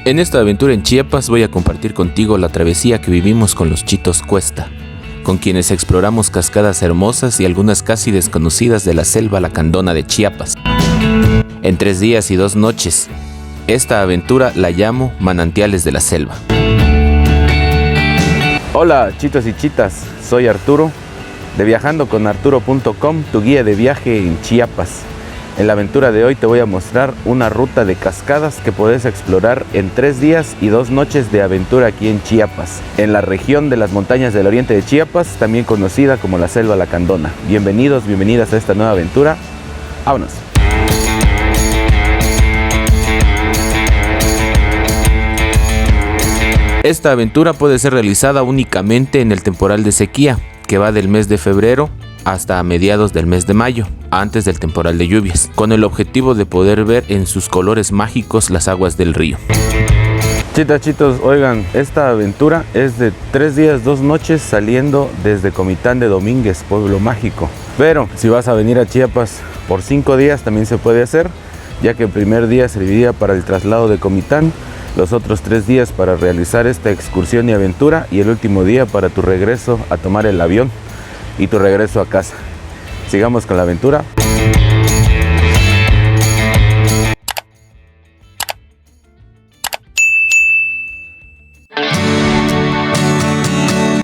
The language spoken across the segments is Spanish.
En esta aventura en Chiapas voy a compartir contigo la travesía que vivimos con los Chitos Cuesta, con quienes exploramos cascadas hermosas y algunas casi desconocidas de la selva lacandona de Chiapas. En 3 días y 2 noches, esta aventura la llamo Manantiales de la Selva. Hola chitos y chitas, soy Arturo, de viajandoconarturo.com, tu guía de viaje en Chiapas. En la aventura de hoy te voy a mostrar una ruta de cascadas que puedes explorar en 3 días y 2 noches de aventura aquí en Chiapas, en la región de las montañas del oriente de Chiapas, también conocida como la Selva Lacandona. Bienvenidos, bienvenidas a esta nueva aventura. ¡Vámonos! Esta aventura puede ser realizada únicamente en el temporal de sequía, que va del mes de febrero hasta a mediados del mes de mayo, antes del temporal de lluvias, con el objetivo de poder ver en sus colores mágicos las aguas del río. Chitas, chitos, oigan, esta aventura es de 3 días, 2 noches saliendo desde Comitán de Domínguez, pueblo mágico. Pero si vas a venir a Chiapas por 5 días también se puede hacer, ya que el primer día serviría para el traslado de Comitán, los otros 3 días para realizar esta excursión y aventura y el último día para tu regreso a tomar el avión y tu regreso a casa. Sigamos con la aventura.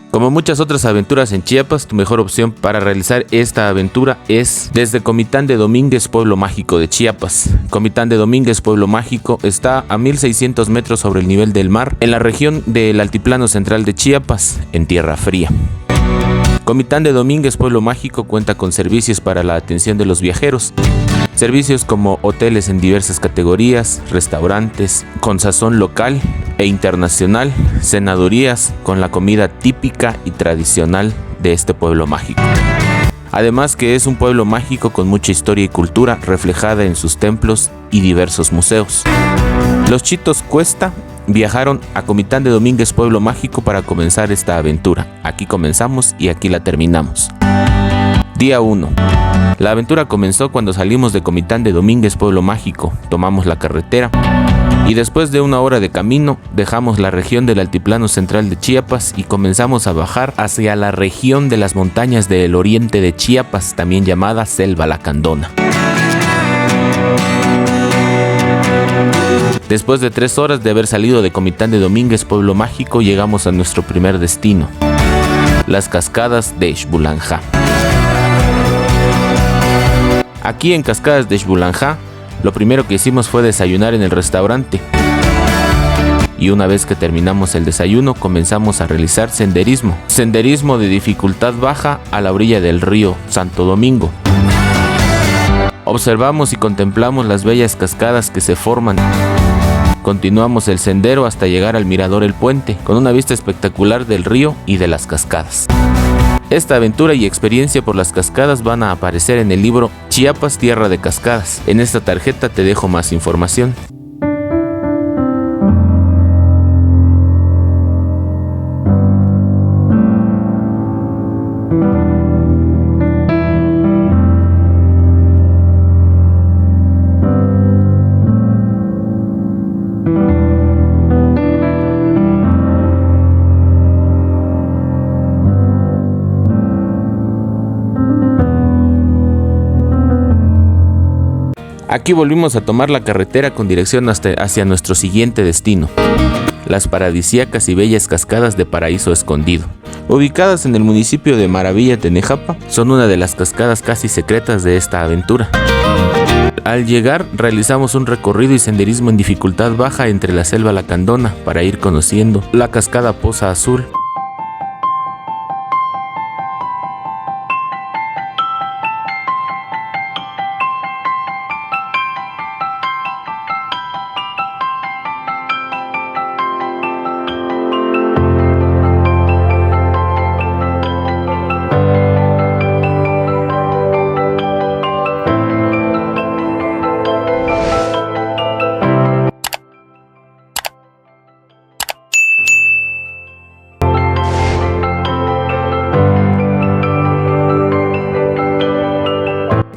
Como muchas otras aventuras en Chiapas, tu mejor opción para realizar esta aventura es desde Comitán de Domínguez, pueblo mágico de Chiapas. Comitán de Domínguez, pueblo mágico, está a 1600 metros sobre el nivel del mar, en la región del altiplano central de Chiapas, en tierra fría. Comitán de Domínguez, pueblo mágico, cuenta con servicios para la atención de los viajeros. Servicios como hoteles en diversas categorías, restaurantes con sazón local e internacional, cenadurías con la comida típica y tradicional de este pueblo mágico. Además que es un pueblo mágico con mucha historia y cultura reflejada en sus templos y diversos museos. Los Chitos Cuesta viajaron a Comitán de Domínguez, pueblo mágico, para comenzar esta aventura. Aquí comenzamos y aquí la terminamos. Día 1. La aventura comenzó cuando salimos de Comitán de Domínguez, pueblo mágico. Tomamos la carretera y después de 1 hora de camino dejamos la región del altiplano central de Chiapas y comenzamos a bajar hacia la región de las montañas del oriente de Chiapas, también llamada Selva Lacandona. Después de 3 horas de haber salido de Comitán de Domínguez, pueblo mágico, llegamos a nuestro primer destino, las cascadas de Xbulanjá. Aquí en Cascadas de Xbulanjá, lo primero que hicimos fue desayunar en el restaurante. Y una vez que terminamos el desayuno, comenzamos a realizar senderismo. Senderismo de dificultad baja a la orilla del río Santo Domingo. Observamos y contemplamos las bellas cascadas que se forman. Continuamos el sendero hasta llegar al mirador El Puente, con una vista espectacular del río y de las cascadas. Esta aventura y experiencia por las cascadas van a aparecer en el libro Chiapas, Tierra de Cascadas. En esta tarjeta te dejo más información. Aquí volvimos a tomar la carretera con dirección hacia nuestro siguiente destino, las paradisíacas y bellas cascadas de Paraíso Escondido. Ubicadas en el municipio de Maravilla, Tenejapa, son una de las cascadas casi secretas de esta aventura. Al llegar, realizamos un recorrido y senderismo en dificultad baja entre la selva lacandona para ir conociendo la cascada Poza Azul,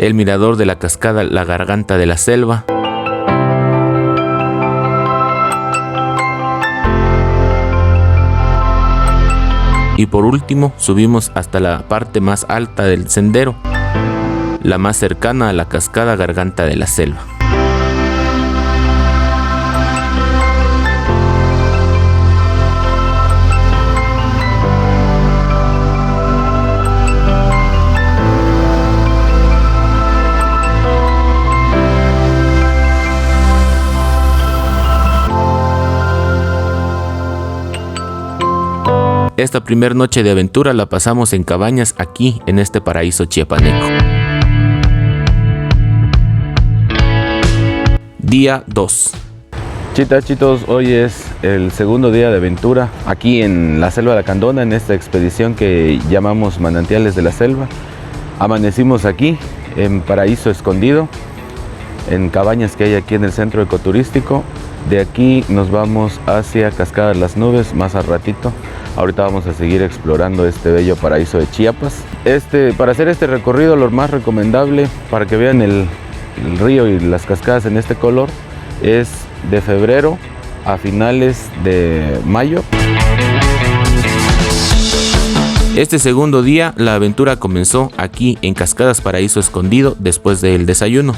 el mirador de la cascada La Garganta de la Selva, y por último subimos hasta la parte más alta del sendero, la más cercana a la cascada Garganta de la Selva. Esta primer noche de aventura la pasamos en cabañas aquí en este paraíso chiapaneco. Día 2. Chitos, hoy es el segundo día de aventura aquí en la Selva Lacandona, en esta expedición que llamamos Manantiales de la Selva. Amanecimos aquí en Paraíso Escondido, en cabañas que hay aquí en el centro ecoturístico. De aquí nos vamos hacia Cascada de las Nubes más al ratito. Ahorita vamos a seguir explorando este bello paraíso de Chiapas. Para hacer este recorrido, lo más recomendable para que vean el río y las cascadas en este color es de febrero a finales de mayo. Este segundo día la aventura comenzó aquí en Cascadas Paraíso Escondido después del desayuno.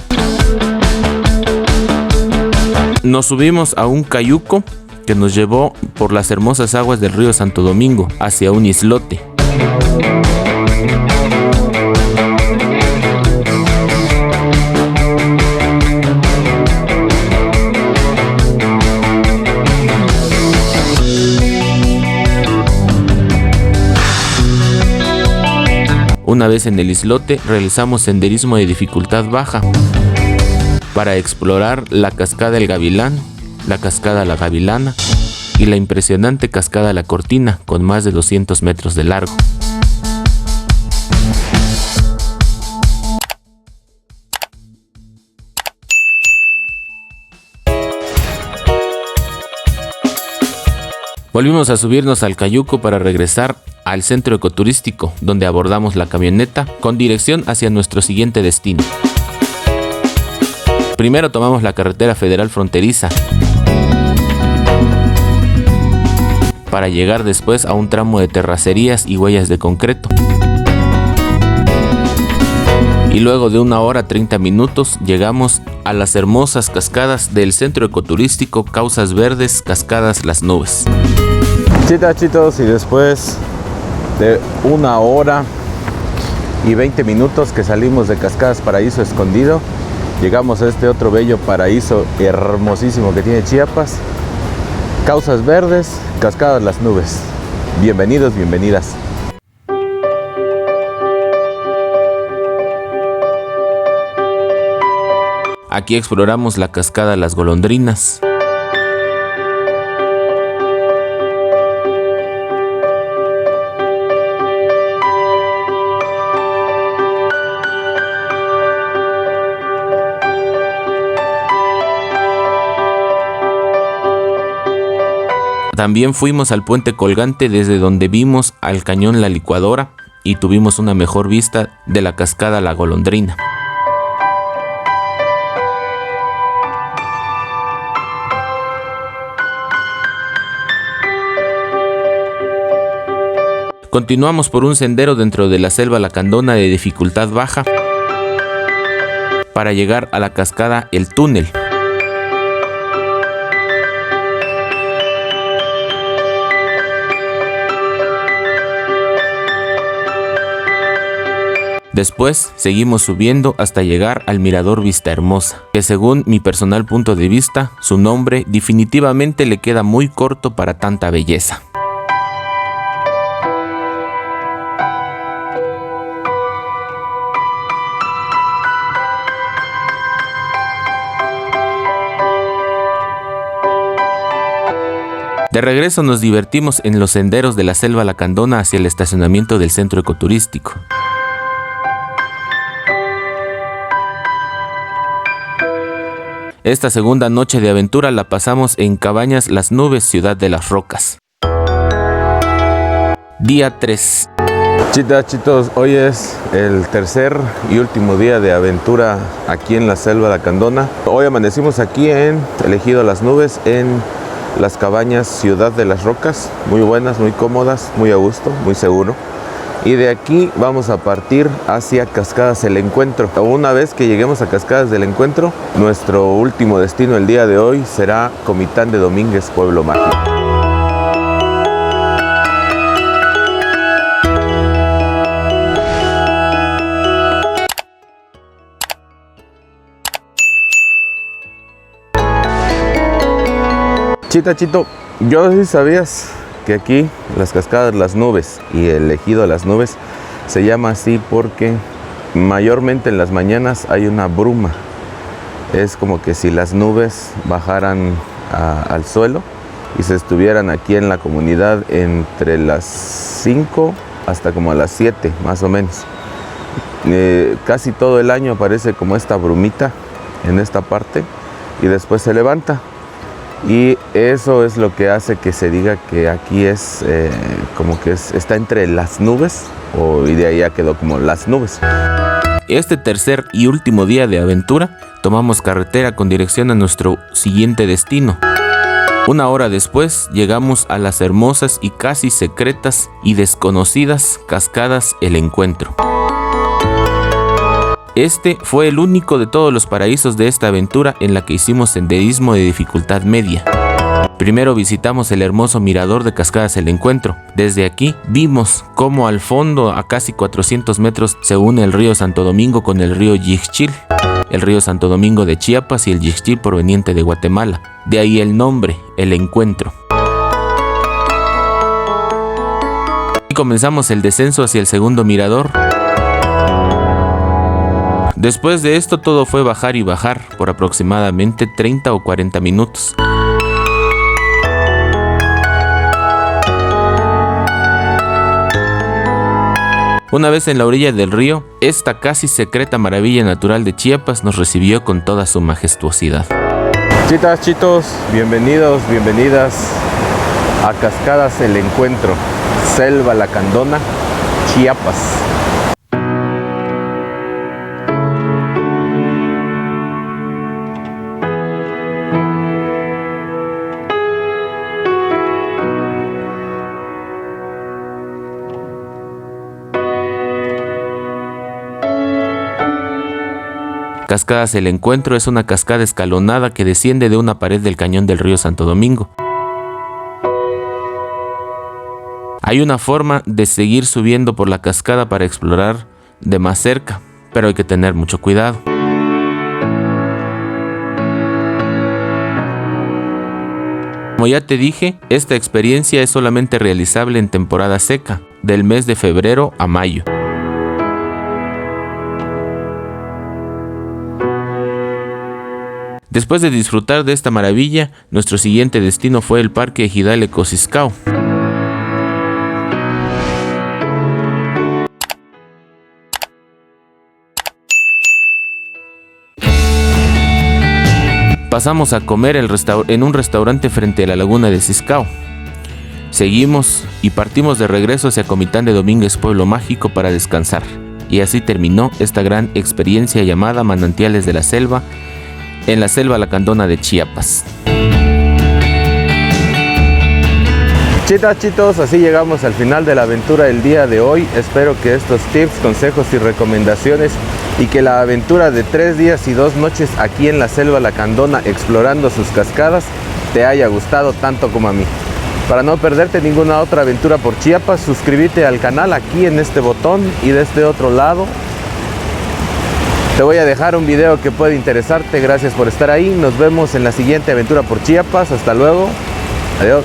Nos subimos a un cayuco que nos llevó por las hermosas aguas del río Santo Domingo hacia un islote. Una vez en el islote, realizamos senderismo de dificultad baja para explorar la cascada El Gavilán, la cascada La Gavilana y la impresionante cascada La Cortina con más de 200 metros de largo. Volvimos a subirnos al cayuco para regresar al centro ecoturístico, donde abordamos la camioneta con dirección hacia nuestro siguiente destino. Primero tomamos la carretera federal fronteriza para llegar después a un tramo de terracerías y huellas de concreto. Y luego de 1 hora 30 minutos llegamos a las hermosas cascadas del centro ecoturístico Causas Verdes, Cascadas Las Nubes. Chitos, y después de 1 hora y 20 minutos que salimos de Cascadas Paraíso Escondido, llegamos a este otro bello paraíso hermosísimo que tiene Chiapas, Causas Verdes, Cascadas Las Nubes. Bienvenidos, bienvenidas. Aquí exploramos la cascada Las Golondrinas, también fuimos al puente colgante desde donde vimos al cañón La Licuadora y tuvimos una mejor vista de la cascada La Golondrina. Continuamos por un sendero dentro de la selva lacandona de dificultad baja para llegar a la cascada El Túnel. Después seguimos subiendo hasta llegar al mirador Vista Hermosa, que según mi personal punto de vista, su nombre definitivamente le queda muy corto para tanta belleza. De regreso nos divertimos en los senderos de la selva lacandona hacia el estacionamiento del centro ecoturístico. Esta segunda noche de aventura la pasamos en Cabañas Las Nubes, Ciudad de las Rocas. Día 3. Chitos, hoy es el tercer y último día de aventura aquí en la selva lacandona. Hoy amanecimos aquí en el ejido Las Nubes, en las cabañas Ciudad de las Rocas, muy buenas, muy cómodas, muy a gusto, muy seguro. Y de aquí vamos a partir hacia Cascadas El Encuentro. Una vez que lleguemos a Cascadas del Encuentro, nuestro último destino el día de hoy será Comitán de Domínguez, Pueblo Mágico. Chito, yo no sé si sabías que aquí las cascadas Las Nubes y el ejido Las Nubes se llama así porque mayormente en las mañanas hay una bruma. Es como que si las nubes bajaran al suelo y se estuvieran aquí en la comunidad entre las 5 hasta como a las 7 más o menos. Casi todo el año aparece como esta brumita en esta parte y después se levanta. Y eso es lo que hace que se diga que aquí es como que está entre las nubes, y de ahí ya quedó como Las Nubes. Este tercer y último día de aventura, tomamos carretera con dirección a nuestro siguiente destino. Una hora después, llegamos a las hermosas y casi secretas y desconocidas Cascadas El Encuentro. Este fue el único de todos los paraísos de esta aventura en la que hicimos senderismo de dificultad media. Primero visitamos el hermoso mirador de Cascadas El Encuentro. Desde aquí vimos cómo al fondo, a casi 400 metros, se une el río Santo Domingo con el río Yixchil, el río Santo Domingo de Chiapas y el Yixchil proveniente de Guatemala. De ahí el nombre, El Encuentro. Y comenzamos el descenso hacia el segundo mirador. Después de esto todo fue bajar y bajar por aproximadamente 30 o 40 minutos. Una vez en la orilla del río, esta casi secreta maravilla natural de Chiapas nos recibió con toda su majestuosidad. Chitos, bienvenidos, bienvenidas a Cascadas El Encuentro, Selva Lacandona, Chiapas. Cascadas El Encuentro es una cascada escalonada que desciende de una pared del cañón del río Santo Domingo. Hay una forma de seguir subiendo por la cascada para explorar de más cerca, pero hay que tener mucho cuidado. Como ya te dije, esta experiencia es solamente realizable en temporada seca, del mes de febrero a mayo. Después de disfrutar de esta maravilla, nuestro siguiente destino fue el Parque Ejidal Ecosiscao. Pasamos a comer en un restaurante frente a la laguna de Ciscao. Seguimos y partimos de regreso hacia Comitán de Domínguez, Pueblo Mágico, para descansar. Y así terminó esta gran experiencia llamada Manantiales de la Selva, en la selva lacandona de Chiapas. Chitos, así llegamos al final de la aventura del día de hoy. Espero que estos tips, consejos y recomendaciones y que la aventura de 3 días y 2 noches aquí en la selva lacandona explorando sus cascadas te haya gustado tanto como a mí. Para no perderte ninguna otra aventura por Chiapas, suscríbete al canal aquí en este botón y de este otro lado. Te voy a dejar un video que puede interesarte. Gracias por estar ahí. Nos vemos en la siguiente aventura por Chiapas. Hasta luego. Adiós.